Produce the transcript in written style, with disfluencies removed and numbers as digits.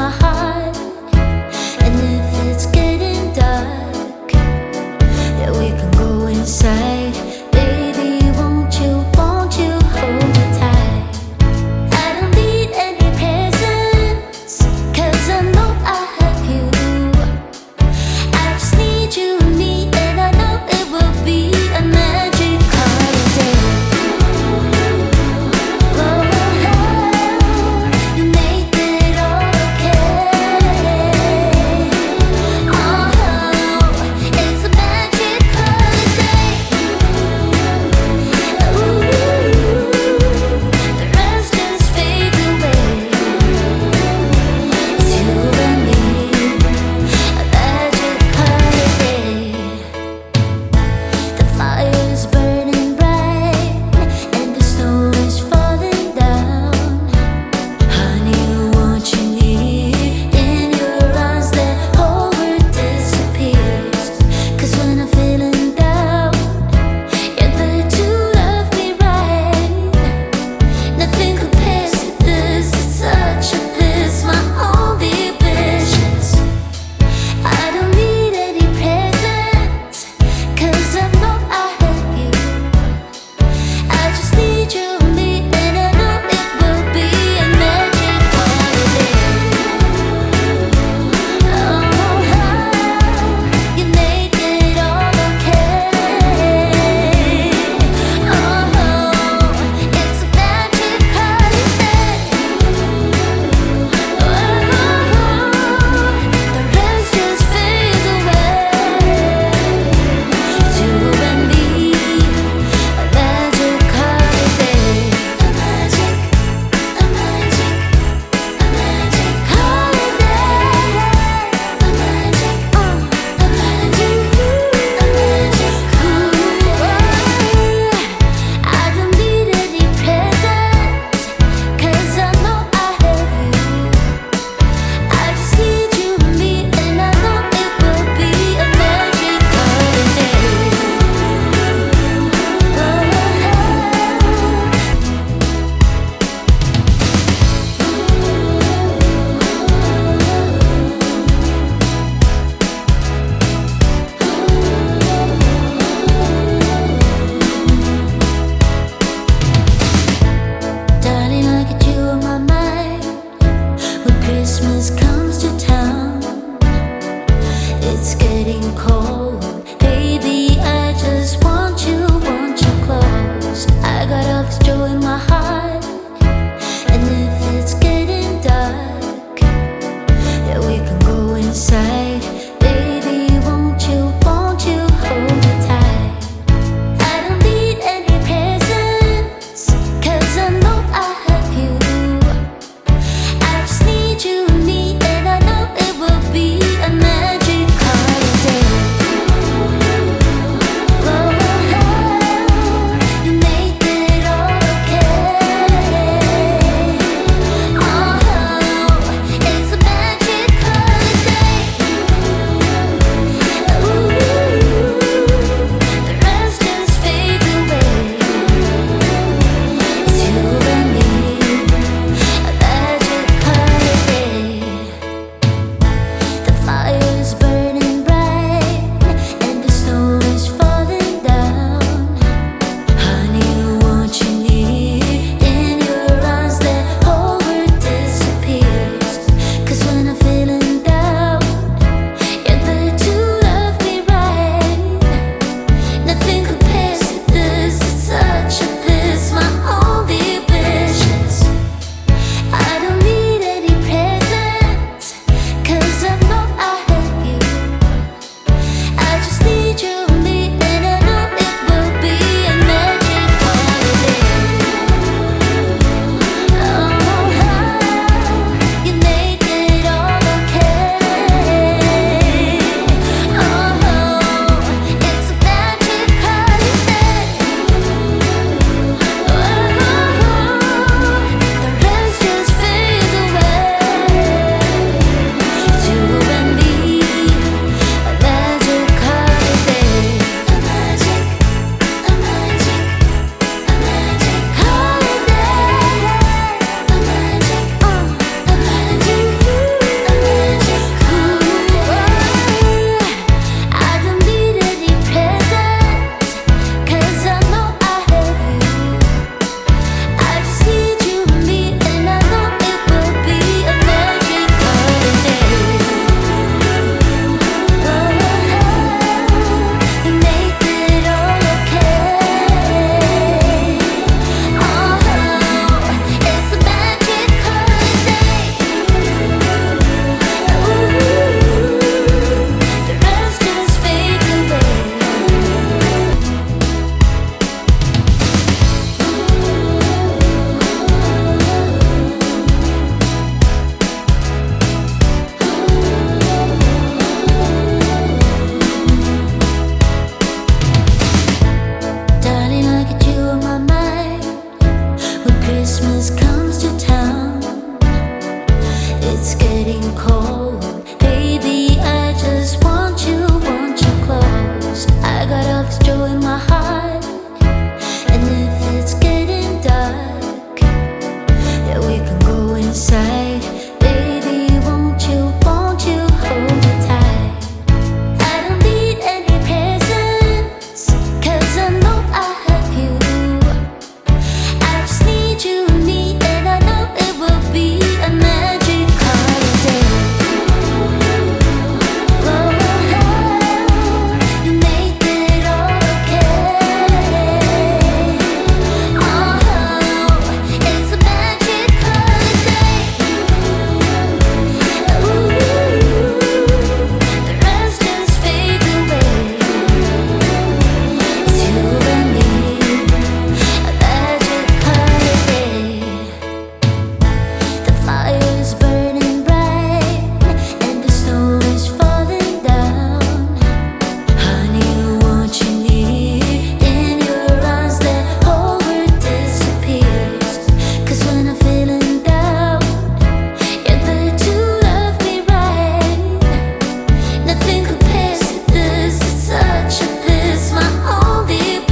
my heart. And if it's getting dark, yeah, we can go inside. Baby, won't you hold me tight? I don't need any presents, 'cause I know I have you. I just need you and me, and I know it will be a magic holiday. You make it all okay. It's a magic holiday. The rest just fades away. It's you and me, a magic holiday. The fire is burning bright, and the snow is falling down. Honey, what you need in your eyes, that whole world disappears. 'Cause when I'm feeling down, you're there to love me right. Nothing compares to this, it's such a bliss, my only wishes. I don't need any presents, 'cause I know I have you. I just need you and me, and I know it will be a magic holiday. You make it all okay. It's a magic holiday. The rest just fades away. It's you and me, a magic holiday. A magic holiday. A magic holiday. I don't need any presents, 'cause I know I have you. I just need you and me, and I know it will be a magic holiday. Darling, I get you on my mind when Christmas comes to town. It's getting cold, baby, I just want you close. I got all this joy in my heart, and if it's getting dark, yeah, we can go inside. Baby, won't you hold me tight? I don't need any presents, 'cause I know I have you. I just need you and me, and I know it's getting cold. Baby, I just want you close. I got all this joy